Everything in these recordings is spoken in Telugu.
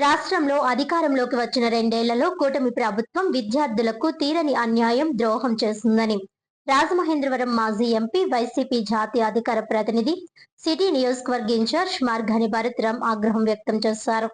రాష్ట్రంలో అధికారంలోకి వచ్చిన రెండేళ్లలో కూటమి ప్రభుత్వం విద్యార్థులకు తీరని అన్యాయం, ద్రోహం చేస్తుందని రాజమహేంద్రవరం మాజీ ఎంపీ, వైసీపీ జాతీయ అధికార ప్రతినిధి, సిటీ నియోజకవర్గ ఇన్ఛార్జ్ మార్గాని భరత్ రామ్ ఆగ్రహం వ్యక్తం చేశారు.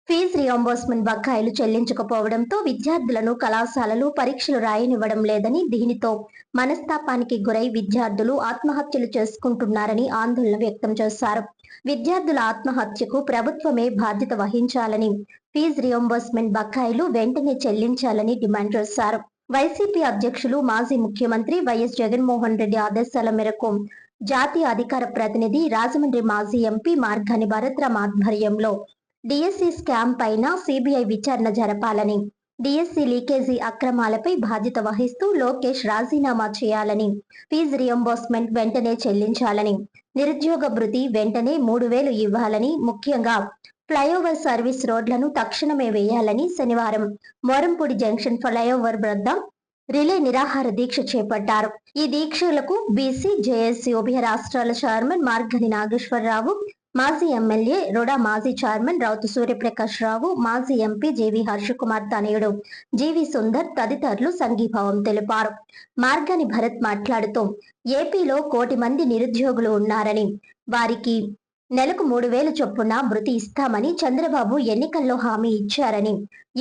ఫీజు రియంబర్స్మెంట్ బకాయిలు చెల్లించకపోవడంతో విద్యార్థులను కళాశాలలు పరీక్షలు రాయనివ్వడం లేదని, దీనితో మనస్తాపానికి గురై విద్యార్థులు ఆత్మహత్యలు చేసుకుంటున్నారని ఆందోళన వ్యక్తం చేశారు. విద్యార్థుల ఆత్మహత్యకు ప్రభుత్వమే బాధ్యత వహించాలని, ఫీజు రియంబర్స్మెంట్ బకాయిలు వెంటనే చెల్లించాలని డిమాండ్ చేశారు. వైసీపీ అధ్యక్షులు, మాజీ ముఖ్యమంత్రి వైఎస్ జగన్మోహన్ రెడ్డి ఆదేశాల మేరకు జాతీయ అధికార ప్రతినిధి, రాజమండ్రి మాజీ ఎంపీ మార్గాని భరత్ రామ్ ఆధ్వర్యంలో డిఎస్సి స్కామ్ పైన సిబిఐ విచారణ జరపాలని, డిఎస్సి లీకేజీ అక్రమాలపై బాధ్యత వహిస్తూ లోకేష్ రాజీనామా చేయాలని, ఫీజు రియంబర్స్మెంట్ వెంటనే చెల్లించాలని, నిరుద్యోగ భృతి వెంటనే 3,000 ఇవ్వాలని, ముఖ్యంగా ఫ్లైఓవర్ సర్వీస్ రోడ్లను తక్షణమే వేయాలని శనివారం మోరంపూడి జంక్షన్ ఫ్లైఓవర్ వద్ద రిలే నిరాహార దీక్ష చేపట్టారు. ఈ దీక్షలకు బీసీ, జేఏసీ ఉభయ రాష్ట్రాల చైర్మన్ మార్గాని నాగేశ్వరరావు, మాజీ ఎమ్మెల్యే రుడా, మాజీ చైర్మన్ రౌతు సూర్యప్రకాష్ రావు, మాజీ ఎంపీ జీవి హర్షకుమార్ తనయుడు జీవి సుందర్ తదితరులు సంఘీభావం తెలిపారు. మార్గాని భరత్ మాట్లాడుతూ, ఏపీలో 1 కోటి మంది నిరుద్యోగులు ఉన్నారని, వారికి నెలకు 3,000 చొప్పున భృతి ఇస్తామని చంద్రబాబు ఎన్నికల్లో హామీ ఇచ్చారని,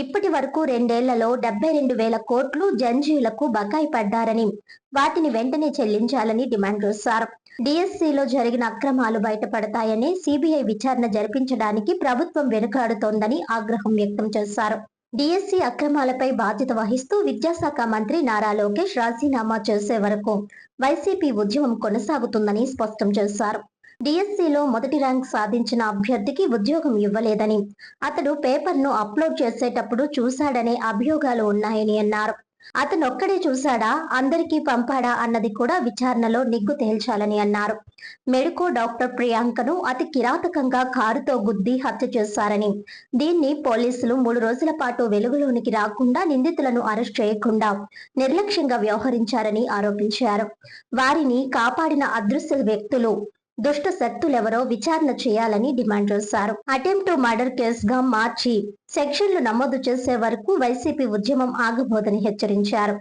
ఇప్పటి వరకు 2 ఏళ్లలో 72,000 కోట్లు జంజీలకు బకాయి పడ్డారని, వాటిని వెంటనే చెల్లించాలని డిమాండ్ చేశారు. డిఎస్సిలో జరిగిన అక్రమాలు బయటపడతాయని సిబిఐ విచారణ జరిపించడానికి ప్రభుత్వం వెనుకాడుతోందని ఆగ్రహం వ్యక్తం చేశారు. డిఎస్సి అక్రమాలపై బాధ్యత వహిస్తూ విద్యాశాఖ మంత్రి నారా లోకేష్ రాజీనామా చేసే వరకు వైసీపీ ఉద్యమం కొనసాగుతుందని స్పష్టం చేశారు. డిఎస్సిలో మొదటి ర్యాంక్ సాధించిన అభ్యర్థికి ఉద్యోగం ఇవ్వలేదని, అతడు పేపర్ను అప్లోడ్ చేసేటప్పుడు చూశాడనే అభియోగాలు ఉన్నాయని అన్నారు. అతనొక్కడే చూశాడా, అందరికీ పంపాడా అన్నది కూడా విచారణలో నిగ్గు తేల్చాలని అన్నారు. మెడికో డాక్టర్ ప్రియాంకను అతి కిరాతకంగా కారుతో గుద్ది హత్య చేశారని, దీన్ని పోలీసులు 3 రోజుల పాటు వెలుగులోనికి రాకుండా నిందితులను అరెస్ట్ చేయకుండా నిర్లక్ష్యంగా వ్యవహరించారని ఆరోపించారు. వారిని కాపాడిన అదృశ్య వ్యక్తులు, దుష్ట శక్తులెవరో విచారణ చేయాలని డిమాండ్ చేశారు. అటెంప్ట్ టు మర్డర్ కేసుగా మార్చి సెక్షన్లు నమోదు చేసే వరకు వైసీపీ ఉద్యమం ఆగబోదని హెచ్చరించారు.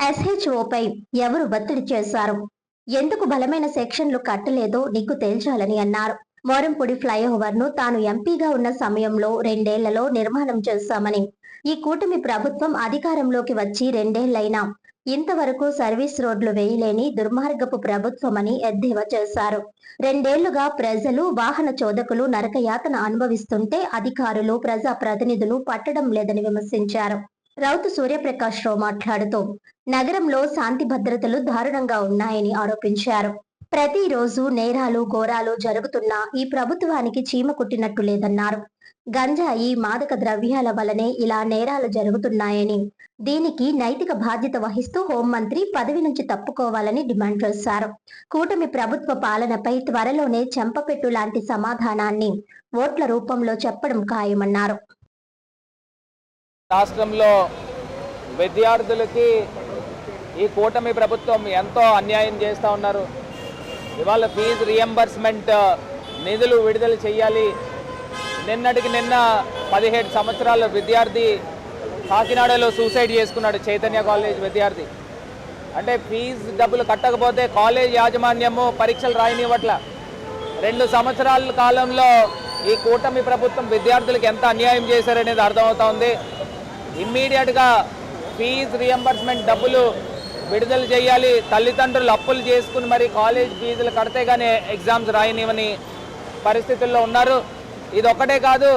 ఎస్హెచ్ఓపై ఎవరు ఒత్తిడి చేశారు, ఎందుకు బలమైన సెక్షన్లు కట్టలేదో నిగ్గు తేల్చాలని అన్నారు. మోరంపూడి ఫ్లైఓవర్ ను తాను ఎంపీగా ఉన్న సమయంలో 2 ఏళ్లలో నిర్మాణం చేశామని, ఈ కూటమి ప్రభుత్వం అధికారంలోకి వచ్చి 2 ఏళ్లైనా ఇంతవరకు సర్వీస్ రోడ్లు వేయలేని దుర్మార్గపు ప్రభుత్వమని ఎద్దేవా చేశారు. 2 ఏళ్లుగా ప్రజలు, వాహన చోదకులు నరకయాతన అనుభవిస్తుంటే అధికారులు, ప్రజా ప్రతినిధులు పట్టడం లేదని విమర్శించారు. రౌతు సూర్యప్రకాష్ రావు మాట్లాడుతూ, నగరంలో శాంతి భద్రతలు దారుణంగా ఉన్నాయని ఆరోపించారు. ప్రతిరోజు నేరాలు, ఘోరాలు జరుగుతున్నా ఈ ప్రభుత్వానికి చీమ కుట్టినట్టు లేదన్నారు. గంజాయి, మాదక ద్రవ్యాల వలనే ఇలా నేరాలు జరుగుతున్నాయని, దీనికి నైతిక బాధ్యత వహిస్తూ హోంమంత్రి పదవి నుంచి తప్పుకోవాలని డిమాండ్ చేశారు. కూటమి ప్రభుత్వ పాలనపై త్వరలోనే చెంపపెట్టు లాంటి సమాధానాన్ని ఓట్ల రూపంలో చెప్పడం ఖాయమన్నారు. రాష్ట్రంలో విద్యార్థులకి ఈ కూటమి ప్రభుత్వం ఎంతో అన్యాయం చేస్తూ ఉన్నారు. ఇవాళ ఫీజు రియంబర్స్మెంట్ నిధులు విడుదల చేయాలి. నిన్నటికి నిన్న 17 సంవత్సరాల విద్యార్థి కాకినాడలో సూసైడ్ చేసుకున్నాడు, చైతన్య కాలేజ్ విద్యార్థి. అంటే ఫీజు డబ్బులు కట్టకపోతే కాలేజ్ యాజమాన్యము పరీక్షలు రాయనివ్వట్ల. 2 సంవత్సరాల కాలంలో ఈ కూటమి ప్రభుత్వం విద్యార్థులకు ఎంత అన్యాయం చేశారనేది అర్థమవుతా ఉంది. ఇమ్మీడియట్గా ఫీజు రియంబర్స్మెంట్ డబ్బులు విడుదల చేయాలి. తల్లిదండ్రులు అప్పులు చేసుకుని మరి కాలేజ్ ఫీజులు కడితే కానీ ఎగ్జామ్స్ రాయనివని పరిస్థితుల్లో ఉన్నారు. ఇది ఒక్కటే కాదు,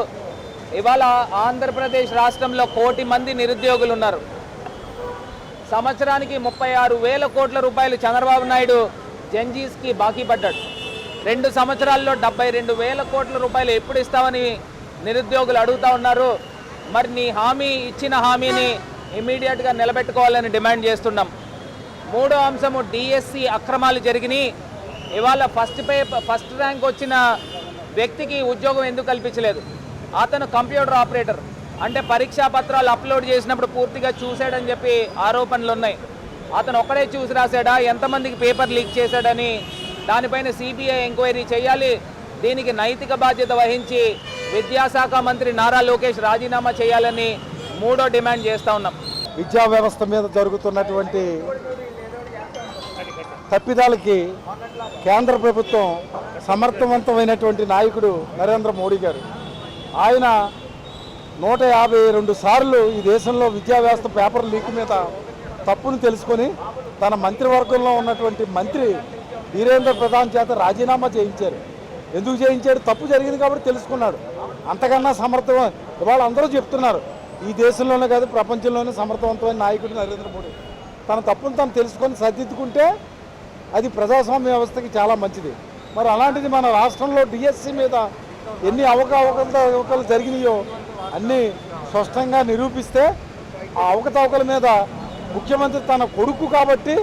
ఇవాళ ఆంధ్రప్రదేశ్ రాష్ట్రంలో 1 కోటి మంది నిరుద్యోగులు ఉన్నారు. సంవత్సరానికి 36,000 కోట్ల రూపాయలు చంద్రబాబు నాయుడు జంజీస్కి బాకీ పడ్డాడు. 2 సంవత్సరాల్లో 72,000 కోట్ల రూపాయలు ఎప్పుడు ఇస్తామని నిరుద్యోగులు అడుగుతూ ఉన్నారు. మరి నీ ఇచ్చిన హామీని ఇమీడియట్గా నిలబెట్టుకోవాలని డిమాండ్ చేస్తున్నాం. 3వ అంశము, డిఎస్సి అక్రమాలు జరిగినాయి. ఇవాళ ఫస్ట్ ర్యాంక్ వచ్చిన వ్యక్తికి ఉద్యోగం ఎందుకు కల్పించలేదు? అతను కంప్యూటర్ ఆపరేటర్, అంటే పరీక్షా పత్రాలు అప్లోడ్ చేసినప్పుడు పూర్తిగా చూశాడని చెప్పి ఆరోపణలు ఉన్నాయి. అతను ఒక్కడే చూసి రాశాడా, ఎంతమందికి పేపర్ లీక్ చేశాడని దానిపైన సిబిఐ ఎంక్వైరీ చేయాలి. దీనికి నైతిక బాధ్యత వహించి విద్యాశాఖ మంత్రి నారా లోకేష్ రాజీనామా చేయాలని మూడో డిమాండ్ చేస్తూ ఉన్నాం. విద్యా వ్యవస్థ మీద జరుగుతున్నటువంటి తప్పిదాలకి కేంద్ర ప్రభుత్వం సమర్థవంతమైనటువంటి నాయకుడు నరేంద్ర మోడీ గారు. ఆయన 152 సార్లు ఈ దేశంలో విద్యా వ్యవస్థ పేపర్ లీక్ మీద తప్పును తెలుసుకొని తన మంత్రివర్గంలో ఉన్నటువంటి మంత్రి వీరేంద్ర ప్రధాన్ చేత రాజీనామా చేయించారు. ఎందుకు చేయించాడు? తప్పు జరిగింది కాబట్టి తెలుసుకున్నాడు. అంతకన్నా ఇవాళ అందరూ చెప్తున్నారు ఈ దేశంలోనే కాదు ప్రపంచంలోనే సమర్థవంతమైన నాయకుడు నరేంద్ర మోడీ. తన తప్పును తను తెలుసుకొని సరిదిద్దుకుంటే అది ప్రజాస్వామ్య వ్యవస్థకి చాలా మంచిది. మరి అలాంటిది మన రాష్ట్రంలో డిఎస్సి మీద ఎన్ని అవకతవకలు జరిగినాయో అన్నీ స్పష్టంగా నిరూపిస్తే ఆ అవకతవకల మీద ముఖ్యమంత్రి తన కొడుకు కాబట్టి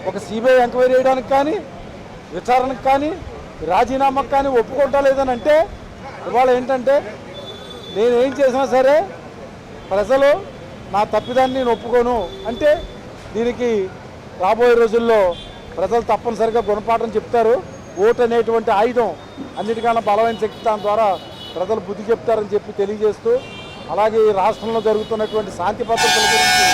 ఒక సిబిఐ ఎంక్వైరీ చేయడానికి కానీ విచారణకు కానీ రాజీనామాకు కానీ ఒప్పుకుంటా లేదని అంటే ఇవాళ ఏంటంటే నేనేం చేసినా సరే ప్రజలు నా తప్పిదాన్ని నేను ఒప్పుకోను అంటే దీనికి రాబోయే రోజుల్లో ప్రజలు తప్పనిసరిగా గుణపాఠం చెప్తారు. ఓటు అనేటువంటి ఆయుధం అన్నిటికన్నా బలమైన శక్తి, దాని ద్వారా ప్రజలు బుద్ధి చెప్తారని చెప్పి తెలియజేస్తూ, అలాగే ఈ రాష్ట్రంలో జరుగుతున్నటువంటి శాంతి భద్రతల గురించి